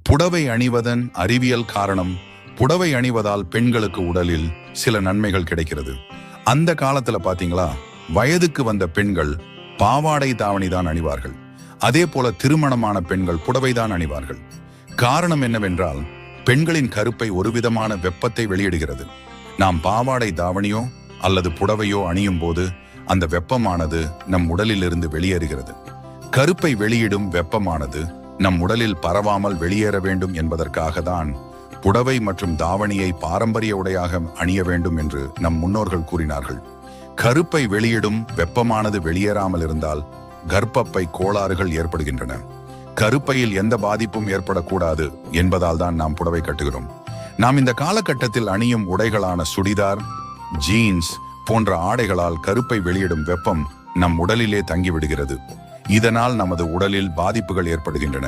புடவை அணிவதன் அறிவியல் காரணம். புடவை அணிவதால் பெண்களுக்கு உடலில் சில நன்மைகள் கிடைக்கிறது. அந்த காலத்துல பாத்தீங்களா, வயதுக்கு வந்த பெண்கள் பாவாடை தாவணி தான் அணிவார்கள். அதே போல திருமணமான பெண்கள் புடவைதான் அணிவார்கள். காரணம் என்னவென்றால், பெண்களின் கருப்பை ஒரு விதமான வெப்பத்தை வெளியிடுகிறது. நாம் பாவாடை தாவணியோ அல்லது புடவையோ அணியும் போது அந்த வெப்பமானது நம் உடலிலிருந்து வெளியேறுகிறது. கருப்பை வெளியிடும் வெப்பமானது நம் உடலில் பரவாமல் வெளியேற வேண்டும் என்பதற்காக தான் புடவை மற்றும் தாவணியை பாரம்பரிய உடையாக அணிய வேண்டும் என்று நம் முன்னோர்கள் கூறினார்கள். கருப்பை வெளியிடும் வெப்பமானது வெளியேறாமல் இருந்தால் கர்ப்பப்பை கோளாறுகள் ஏற்படுகின்றன. கருப்பையில் எந்த பாதிப்பும் ஏற்படக்கூடாது என்பதால் தான் நாம் புடவை கட்டுகிறோம். நாம் இந்த காலகட்டத்தில் அணியும் உடைகளான சுடிதார், ஜீன்ஸ் போன்ற ஆடைகளால் கருப்பை வெளியிடும் வெப்பம் நம் உடலிலே தங்கிவிடுகிறது. இதனால் நமது உடலில் பாதிப்புகள் ஏற்படுகின்றன.